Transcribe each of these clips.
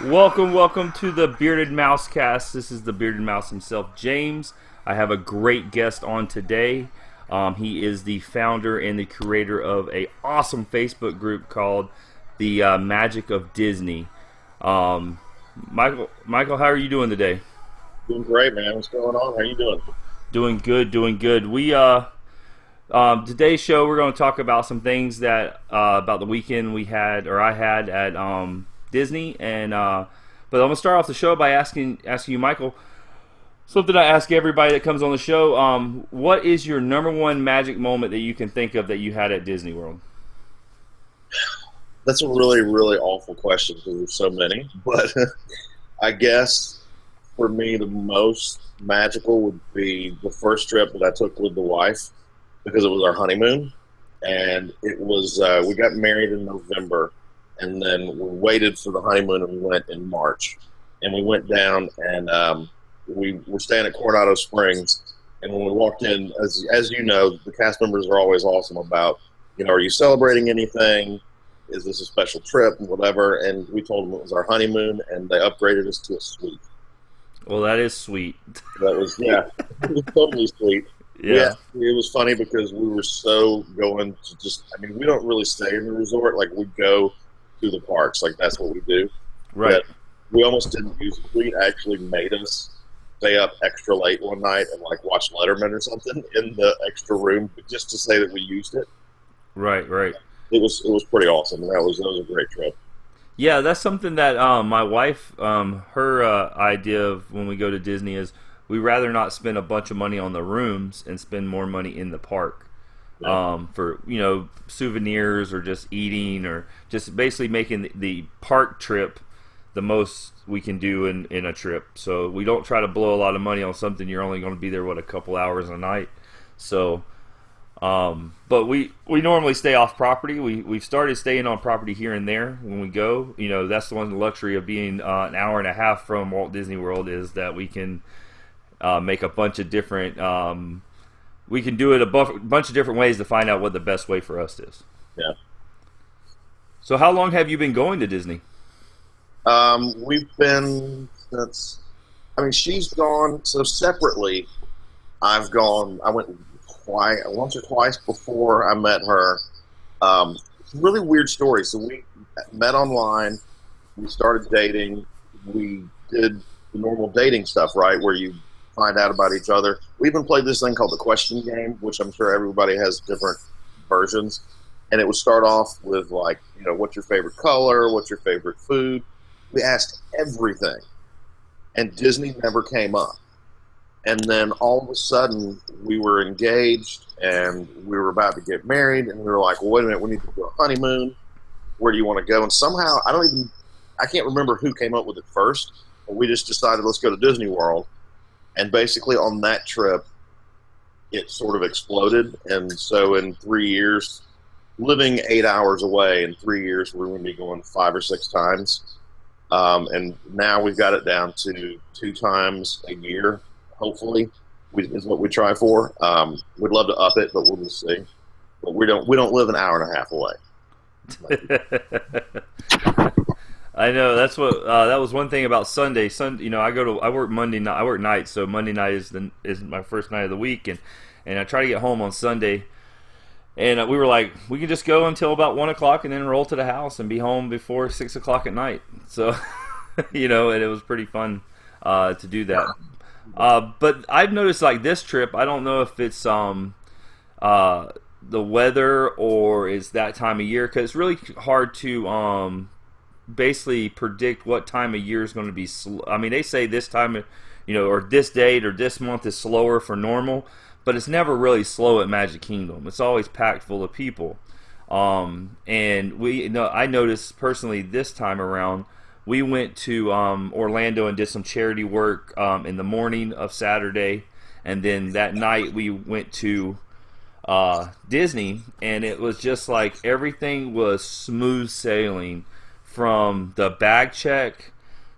Welcome to the Bearded Mouse cast. This is the Bearded Mouse himself, James. I have a great guest on today. He is the founder and the creator of a awesome Facebook group called the Magic of Disney. Michael, how are you doing today? Doing great, man. What's going on? How you doing? Doing good, doing good. Today's show we're going to talk about some things that about the weekend we had or I had at Disney, and but I'm gonna start off the show by asking you, Michael, something I ask everybody that comes on the show. What is your number one magic moment that you can think of that you had at Disney World? That's a really, really awful question because there's so many. But I guess for me, the most magical would be the first trip that I took with the wife because it was our honeymoon, and it was we got married in November, and then we waited for the honeymoon, and we went in March, and we went down, and we were staying at Coronado Springs, and when we walked in, as you know, the cast members are always awesome about, are you celebrating anything? Is this a special trip and whatever? And we told them it was our honeymoon, and they upgraded us to a suite. Well, that is sweet. That was, yeah, it was totally sweet. Yeah. It was funny because we were so going to we don't really stay in the resort. Like, we go to the parks. Like, that's what we do. Right. But we almost didn't use the suite. Actually made us stay up extra late one night and, like, watch Letterman or something in the extra room just to say that we used it. Right. It was pretty awesome. That was a great trip. Yeah, that's something that my wife, her idea of when we go to Disney is we rather not spend a bunch of money on the rooms and spend more money in the park, Yeah. for souvenirs or just eating or just basically making the park trip the most we can do in a trip. So we don't try to blow a lot of money on something you're only going to be there a couple hours a night. So. But we normally stay off property. We've started staying on property here and there when we go. That's the one luxury of being an hour and a half from Walt Disney World is that we can make a bunch of different. We can do it bunch of different ways to find out what the best way for us is. Yeah. So how long have you been going to Disney? We've been since. She's gone. So separately, I've gone. I went once or twice before I met her. It's a really weird story. So we met online. We started dating. We did the normal dating stuff, right, where you find out about each other. We even played this thing called the question game, which I'm sure everybody has different versions. And it would start off with, like, what's your favorite color? What's your favorite food? We asked everything. And Disney never came up. And then all of a sudden, we were engaged and we were about to get married. And we were like, well, wait a minute, we need to do a honeymoon. Where do you want to go? And somehow, I can't remember who came up with it first, but we just decided, let's go to Disney World. And basically on that trip, it sort of exploded. And so in 3 years, living 8 hours away, in 3 years, we're going to be going 5 or 6 times. And now we've got it down to 2 times a year. Hopefully, is what we try for. We'd love to up it, but we'll just see. But we don't live an hour and a half away. I know that's what that was one thing about Sunday. I work Monday night. I work nights, so Monday night is my first night of the week, and I try to get home on Sunday. And we were like, we can just go until about 1 o'clock and then roll to the house and be home before 6 o'clock at night. So, and it was pretty fun to do that. But I've noticed, like, this trip, I don't know if it's the weather or is that time of year, because it's really hard to basically predict what time of year is going to be slow. They say this time, or this date or this month is slower for normal, but it's never really slow at Magic Kingdom. It's always packed full of people. And I noticed personally this time around, we went to Orlando and did some charity work in the morning of Saturday, and then that night we went to Disney, and it was just like everything was smooth sailing from the bag check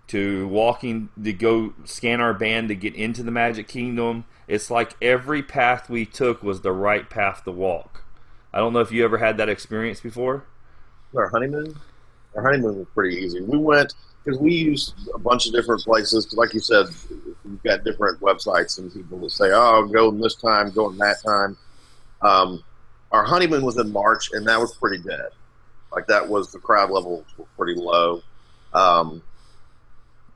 to walking to go scan our band to get into the Magic Kingdom. It's like every path we took was the right path to walk. I don't know if you ever had that experience before. Our honeymoon? our honeymoon was pretty easy. We went because we used a bunch of different places. 'Cause like you said, we've got different websites and people that say, "Oh, go this time, go in that time." Um, our honeymoon was in March, and that was pretty dead. Like that was the crowd levels were pretty low. Um,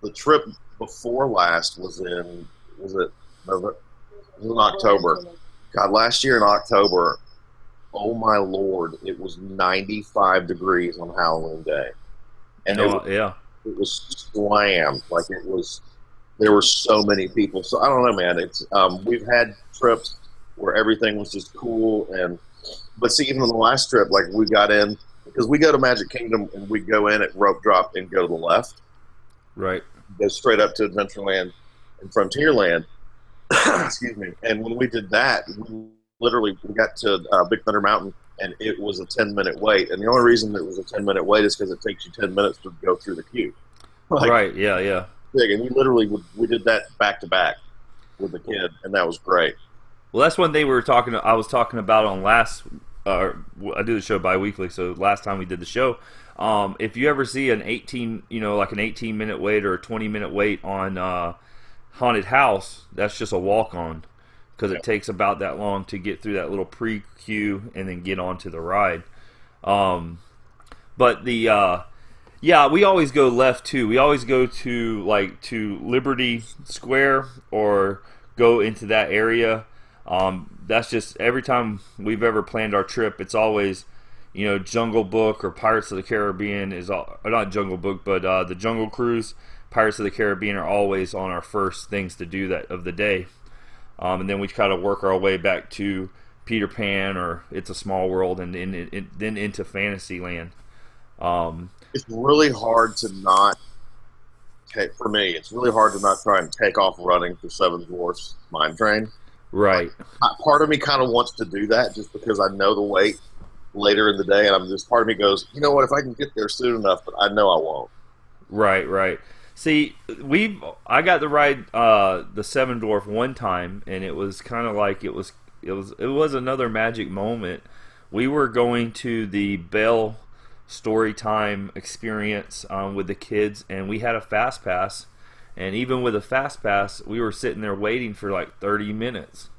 the trip before last was it it was in October. God, last year in October, oh my lord, it was 95 degrees on Halloween Day, and No, yeah. it was slammed. Like it was, there were so many people. So I don't know, man. It's we've had trips where everything was just cool, and but see, even on the last trip, like we got in because we go to Magic Kingdom and we go in at rope drop and go to the left, Right. go straight up to Adventureland and Frontierland. Excuse me. And when we did that, we got to Big Thunder Mountain, and it was a 10-minute wait. And the only reason it was a 10-minute wait is because it takes you 10 minutes to go through the queue. Like, Right. Yeah. Yeah. big. And we literally we did that back to back with the kid, and that was great. Well, that's one thing we were talking. I was talking about on last. I do the show bi-weekly, so last time we did the show, if you ever see an 18, like an 18-minute wait or a 20-minute wait on Haunted House, that's just a walk-on because it takes about that long to get through that little pre-queue and then get onto the ride. But yeah, we always go left too. We always go to Liberty Square or go into that area. That's just every time we've ever planned our trip. It's always, Jungle Book or Pirates of the Caribbean is all, or not Jungle Book, but the Jungle Cruise, Pirates of the Caribbean are always on our first things to do that of the day. And then we kind of work our way back to Peter Pan or It's a Small World, and then into Fantasyland. It's really hard to not take, for me. It's really hard to not try and take off running for Seven Dwarfs Mine Train. Right. Part of me kind of wants to do that just because I know the wait later in the day, and I'm just part of me goes, you know what? If I can get there soon enough, but I know I won't. Right. Right. See, I got to ride the Seven Dwarf one time, and it was kind of like it was another magic moment. We were going to the Bell story time experience with the kids, and we had a fast pass. And even with a fast pass, we were sitting there waiting for like 30 minutes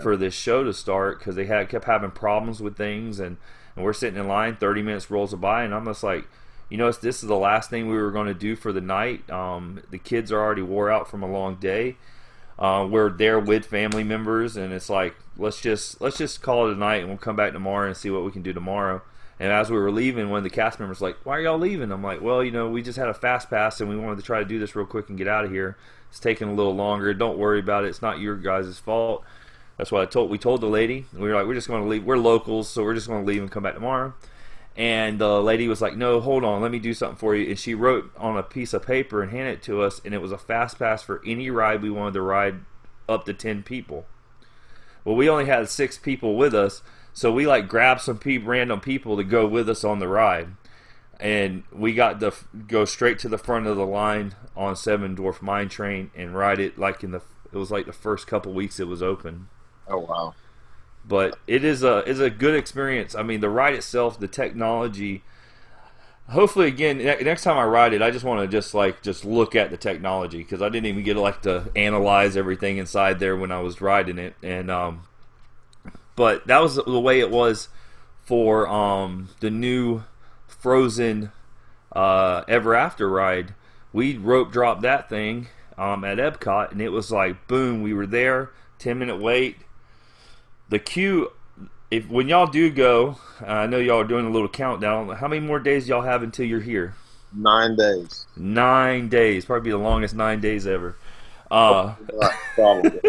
for this show to start because they kept having problems with things, and we're sitting in line. 30 minutes rolls by, and I'm just like, this is the last thing we were going to do for the night. The kids are already wore out from a long day. We're there with family members, and it's like let's just call it a night, and we'll come back tomorrow and see what we can do tomorrow. And as we were leaving, one of the cast members was like, "Why are y'all leaving?" I'm like, "Well, we just had a fast pass, and we wanted to try to do this real quick and get out of here. It's taking a little longer. Don't worry about it. It's not your guys' fault." That's what we told the lady. We were like, "We're just going to leave. We're locals, so we're just going to leave and come back tomorrow." And the lady was like, "No, hold on. Let me do something for you." And she wrote on a piece of paper and handed it to us, and it was a fast pass for any ride we wanted to ride up to 10 people. Well, we only had 6 people with us, so we grabbed some random people to go with us on the ride, and we got to go straight to the front of the line on Seven Dwarf Mine Train and ride it it was like the first couple weeks it was open. Oh wow! But it is a good experience. I mean, the ride itself, the technology. Hopefully, again, next time I ride it, I just want to just look at the technology because I didn't even get to analyze everything inside there when I was riding it, and but that was the way it was for the new Frozen Ever After ride. We rope dropped that thing at Epcot, and it was like boom, we were there. 10-minute wait. The queue. When y'all do go, I know y'all are doing a little countdown. How many more days y'all have until you're here? 9 days. 9 days, probably the longest 9 days ever. Probably.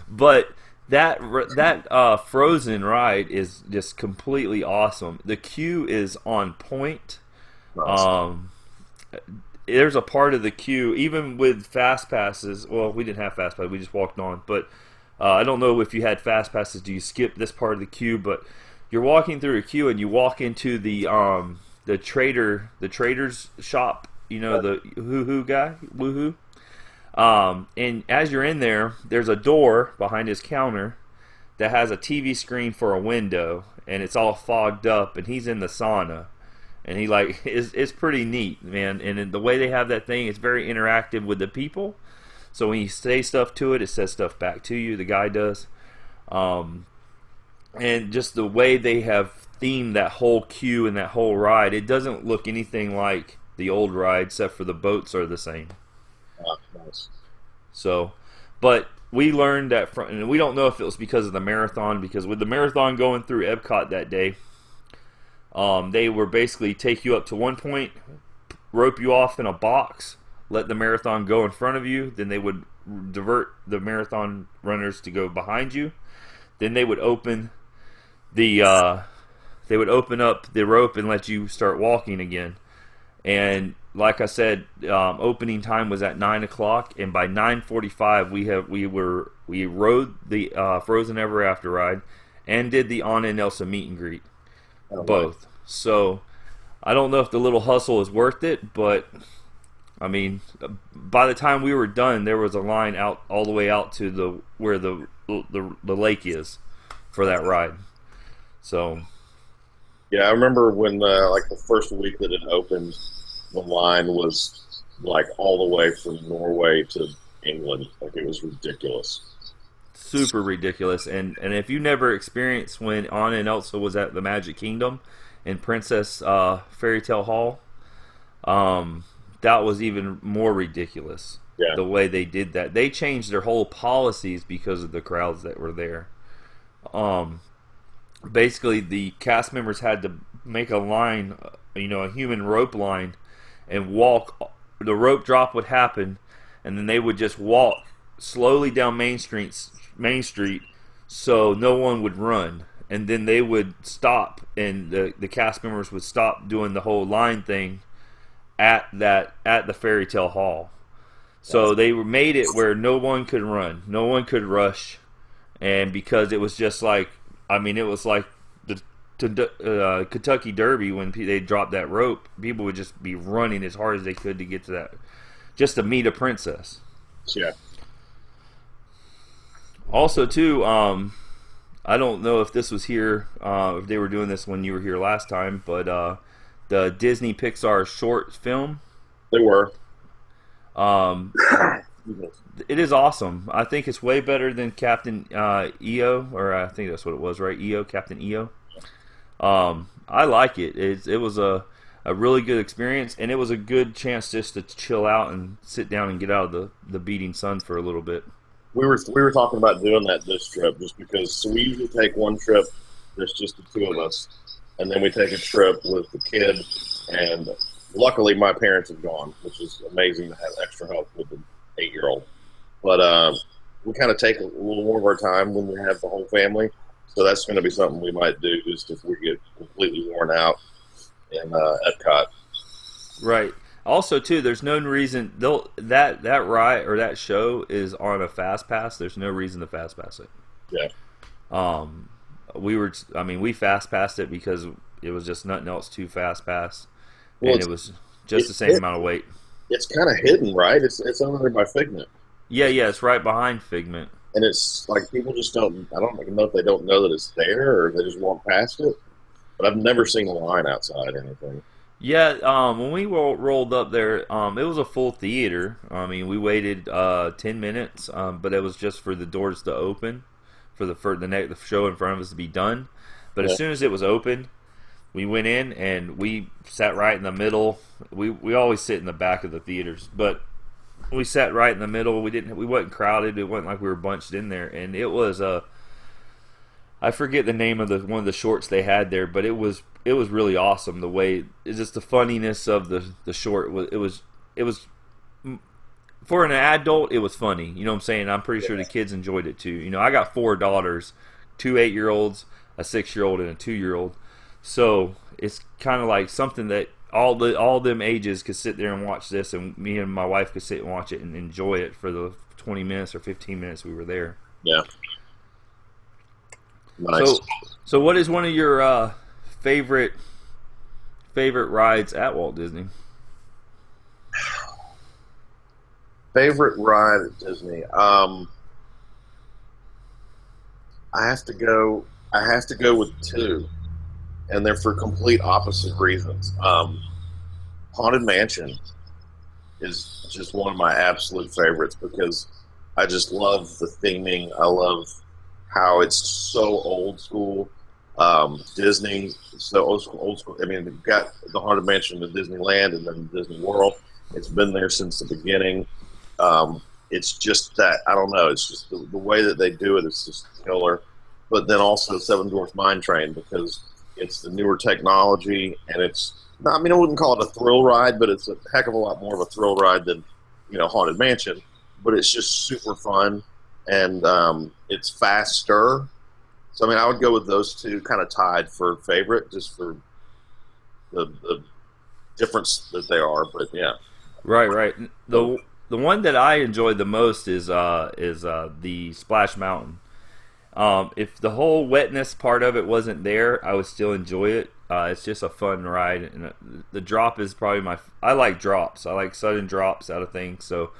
But that Frozen ride is just completely awesome. The queue is on point. Nice. There's a part of the queue, even with fast passes. Well, we didn't have fast passes; we just walked on. But I don't know if you had fast passes. Do you skip this part of the queue? But you're walking through a queue, and you walk into the trader's shop. The hoo-hoo guy, woohoo. And as you're in there, there's a door behind his counter that has a TV screen for a window, and it's all fogged up, and he's in the sauna. and he like it's pretty neat, man. And then the way they have that thing, it's very interactive with the people. So when you say stuff to it, it says stuff back to you. The guy does, and just the way they have themed that whole queue and that whole ride, it doesn't look anything like the old ride, except for the boats are the same. Nice. So, but we learned that from, and we don't know if it was because of the marathon, because with the marathon going through Epcot that day, they were basically take you up to one point, rope you off in a box, let the marathon go in front of you, then they would divert the marathon runners to go behind you, then they would open up the rope and let you start walking again. And like I said, opening time was at 9 o'clock, and by 9:45 we rode the Frozen Ever After ride and did the Anna and Elsa meet and greet, both. Right. So I don't know if the little hustle is worth it, but I mean, by the time we were done, there was a line out all the way out to where the lake is for that ride. So yeah, I remember when like the first week that it opened, the line was like all the way from Norway to England. Like it was ridiculous. Super ridiculous. And if you never experienced when Anna and Elsa was at the Magic Kingdom in Princess Fairy Tale Hall, that was even more ridiculous. Yeah. The way they did that. They changed their whole policies because of the crowds that were there. Basically, the cast members had to make a line, a human rope line, and walk. The rope drop would happen, and then they would just walk slowly down Main Street, so no one would run. And then they would stop, and the cast members would stop doing the whole line thing at the Fairy Tale Hall. So they made it where no one could run, no one could rush, and because it was just like, it was like the Kentucky Derby when they dropped that rope, people would just be running as hard as they could to get to that, just to meet a princess. Yeah. Also, too, I don't know if this was here, if they were doing this when you were here last time, but the Disney Pixar short film. They were. It is awesome. I think it's way better than Captain EO, or I think that's what it was, right? Captain EO. I like it. It was a really good experience, and it was a good chance just to chill out and sit down and get out of the beating sun for a little bit. We were talking about doing that this trip just because. So we usually take one trip. There's just the two of us, and then we take a trip with the kid. And luckily, my parents have gone, which is amazing to have extra help with the 8-year-old. But we kind of take a little more of our time when we have the whole family. So that's going to be something we might do just if we get completely worn out in Epcot. Right. Also, too, there's no reason that ride or that show is on a fast pass. There's no reason to fast pass it. Yeah. We fast passed it because it was just nothing else to fast pass, well, and it was just the same amount of weight. It's kind of hidden, right? It's over there by Figment. Yeah, it's right behind Figment. And it's like people just don't. I don't know if they don't know that it's there or they just walk past it. But I've never seen a line outside or anything. Yeah, when we rolled up there, it was a full theater. We waited 10 minutes, but it was just for the doors to open, for the show in front of us to be done. But as soon as it was open, we went in and we sat right in the middle. We always sit in the back of the theaters, but we sat right in the middle. We wasn't crowded. It wasn't like we were bunched in there, and it was I forget the name of one of the shorts they had there, but it was really awesome. The way it's just the funniness of the short. It was for an adult, it was funny. You know what I'm saying? I'm pretty sure the kids enjoyed it too. I got 4 daughters, 2 8-year-olds, a 6-year-old, and a 2-year-old. So it's kind of like something that all them ages could sit there and watch this, and me and my wife could sit and watch it and enjoy it for the 20 minutes or 15 minutes we were there. Yeah. Nice. So what is one of your favorite rides at Walt Disney? Favorite ride at Disney. I have to go with 2. and they're for complete opposite reasons. Haunted Mansion is just one of my absolute favorites because I just love the theming. I love how it's so old school. Disney, so old school, old school. I mean, they've got the Haunted Mansion in Disneyland and then Disney World. It's been there since the beginning. It's just that, I don't know, it's just the way that they do it is just killer. But then also Seven Dwarfs Mine Train because it's the newer technology and it's, I mean, I wouldn't call it a thrill ride, but it's a heck of a lot more of a thrill ride than, Haunted Mansion. But it's just super fun and it's faster. So, I mean, I would go with those two kind of tied for favorite just for the difference that they are. But, yeah. Right. The one that I enjoyed the most is the Splash Mountain. If the whole wetness part of it wasn't there, I would still enjoy it. It's just a fun ride, and the drop is probably I like drops. I like sudden drops out of things, so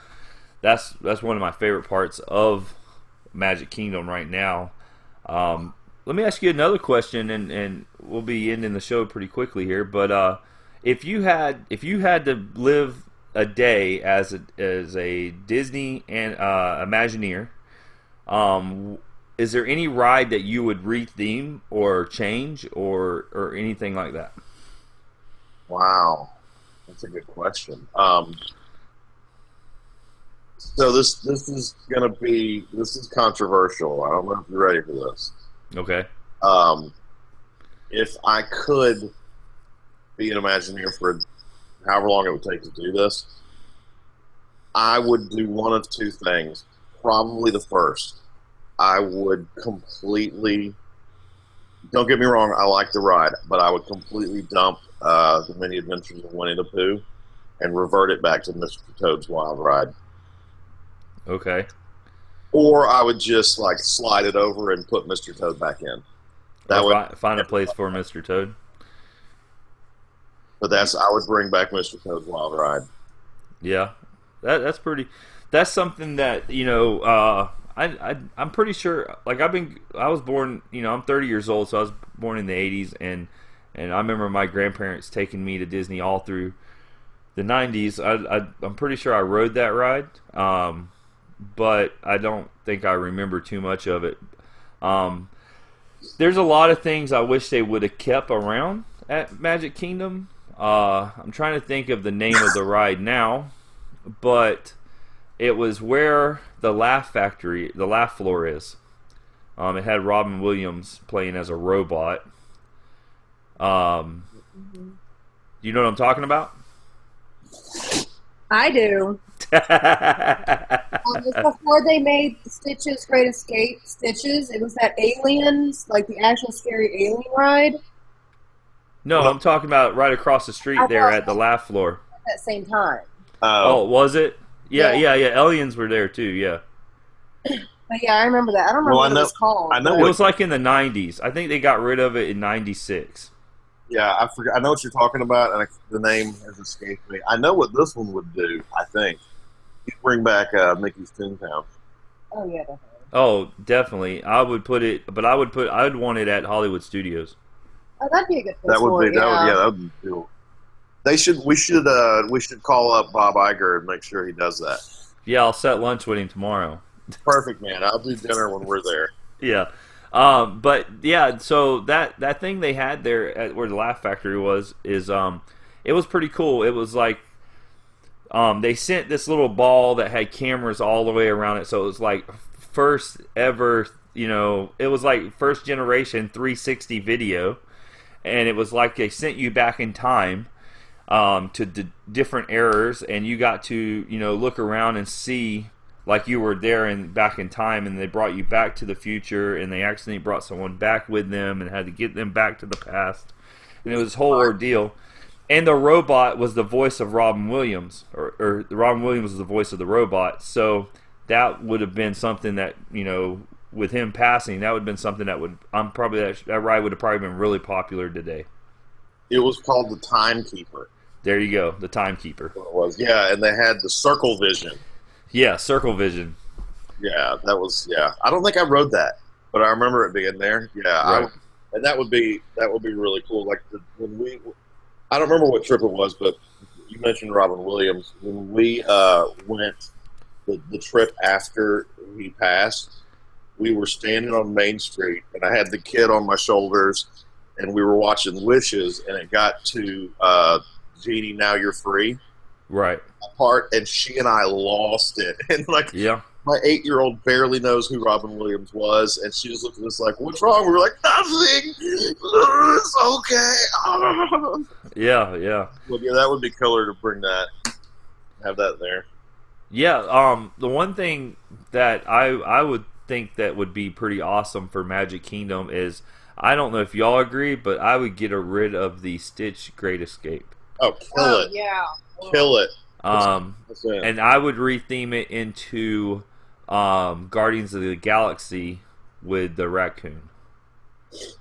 that's one of my favorite parts of Magic Kingdom right now. Let me ask you another question, and we'll be ending the show pretty quickly here. But if you had to live a day as a Disney and Imagineer, is there any ride that you would retheme or change or anything like that? Wow, that's a good question. So this is controversial. I don't know if you're ready for this. Okay. If I could be an Imagineer for however long it would take to do this, I would do one of two things. Probably the first. I would completely, don't get me wrong, I like the ride, but I would completely dump the Mini Adventures of Winnie the Pooh and revert it back to Mr. Toad's Wild Ride. Okay. Or I would just like slide it over and put Mr. Toad back in. That would find a place for Mr. Toad. But I would bring back Mr. Toad's Wild Ride. Yeah, that's pretty. That's something that I'm pretty sure. Like I was born. I'm 30 years old, so I was born in the 80s, and I remember my grandparents taking me to Disney all through the 90s. I'm pretty sure I rode that ride. But I don't think I remember too much of it. There's a lot of things I wish they would have kept around at Magic Kingdom. I'm trying to think of the name of the ride now, but it was where the Laugh Floor is. It had Robin Williams playing as a robot. You know what I'm talking about? I do. It was before they made Stitch's Great Escape Stitches. It was that aliens, like the actual scary alien ride. No, I'm talking about right across the street there at the Laugh Floor. At that same time. Oh, was it? Yeah. Aliens were there too. Yeah. But yeah, I remember that. I don't remember what it was called. I know it was like in the 90s. I think they got rid of it in 96. Yeah, I forgot. I know what you're talking about, and the name has escaped me. I know what this one would do. I think you bring back Mickey's Toontown. Oh yeah, definitely. Oh, definitely. I would put it, but I'd want it at Hollywood Studios. Oh, that'd be a good place for it. That would be cool. We should call up Bob Iger and make sure he does that. Yeah, I'll set lunch with him tomorrow. Perfect, man. I'll do dinner when we're there. Yeah. But yeah, so that thing they had there at where the Laugh Factory was it was pretty cool. It was like they sent this little ball that had cameras all the way around it, so it was like first ever, it was like first generation 360 video, and it was like they sent you back in time to different eras, and you got to look around and see like you were there and back in time, and they brought you back to the future, and they accidentally brought someone back with them and had to get them back to the past, and it was this whole ordeal. And the robot was the voice of Robin Williams, or Robin Williams was the voice of the robot. So that would have been something that with him passing, that would have been something that that ride would have probably been really popular today. It was called the Timekeeper. There you go, the Timekeeper. It was, yeah, and they had the Circle Vision. Yeah, Circle Vision. Yeah, that was, yeah. I don't think I rode that, but I remember it being there. Yeah, right. and that would be really cool. Like when I don't remember what trip it was, but you mentioned Robin Williams. When we went the trip after he passed, we were standing on Main Street, and I had the kid on my shoulders, and we were watching Wishes, and it got to Genie, Now You're Free Right. part, and she and I lost it. And like, Yeah. my 8-year-old barely knows who Robin Williams was, and she just looked at us like, "What's wrong?" We were like, "Nothing. It's okay." Yeah. Yeah. Well, yeah, that would be killer to bring that, have that there. Yeah. The one thing that I would think that would be pretty awesome for Magic Kingdom is, I don't know if y'all agree, but I would get rid of the Stitch Great Escape. Oh, kill Oh it, yeah. kill it. That's And I would retheme it into Guardians of the Galaxy with the raccoon.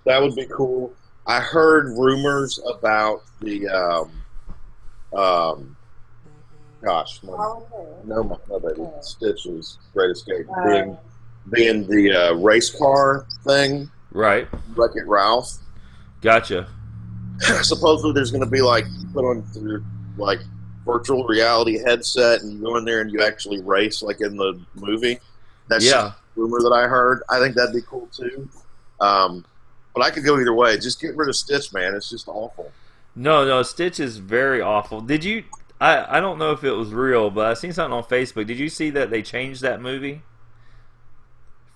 That would be cool. I heard rumors about the gosh, no, baby, Stitch's Great Escape being the race car thing, Right. Wreck-It Ralph. Gotcha. Supposedly, there's going to be like, you put on your like virtual reality headset, and you go in there and you actually race like in the movie. That's just Yeah. a rumor that I heard. I think that'd be cool too. But I could go either way. Just get rid of Stitch, man. It's just awful. No, Stitch is very awful. Did you? I don't know if it was real, but I seen something on Facebook. Did you see that they changed that movie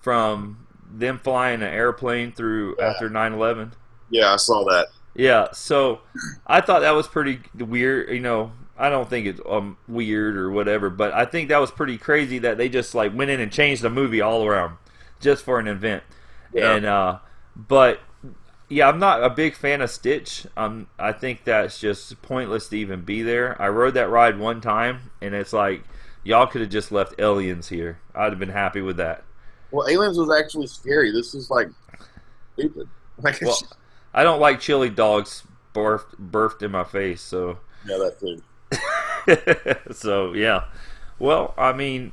from them flying an airplane through after 9/11? Yeah, I saw that. Yeah, so I thought that was pretty weird. I don't think it's weird or whatever, but I think that was pretty crazy that they just like went in and changed the movie all around just for an event. Yeah. And but yeah, I'm not a big fan of Stitch. I think that's just pointless to even be there. I rode that ride one time, and it's like, y'all could have just left aliens here. I'd have been happy with that. Well, Aliens was actually scary. This is like stupid. Like, Well, I don't like chili dogs birthed in my face, so yeah, that too. so yeah. Well, I mean,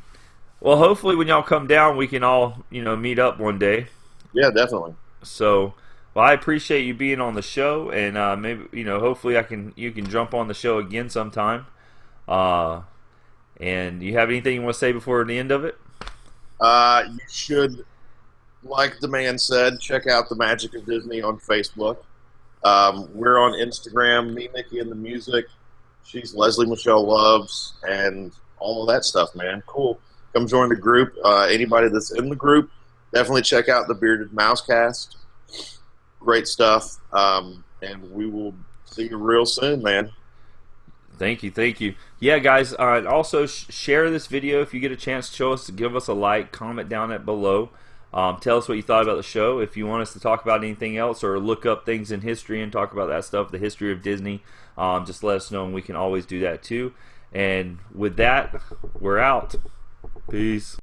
hopefully when y'all come down, we can all meet up one day. Yeah, definitely. So, well, I appreciate you being on the show, and maybe hopefully you can jump on the show again sometime. And you have anything you want to say before the end of it? You should, like the man said, check out the Magic of Disney on Facebook. We're on Instagram, me, Nikki, and the music. She's Leslie Michelle Loves, and all of that stuff, man. Cool. Come join the group. Anybody that's in the group, definitely check out the Bearded Mouse Cast. Great stuff. And we will see you real soon, man. Thank you. Yeah, guys, also share this video if you get a chance. Give us a like, comment down at below. Tell us what you thought about the show. If you want us to talk about anything else or look up things in history and talk about that stuff, the history of Disney, just let us know, and we can always do that too. And with that, we're out. Peace.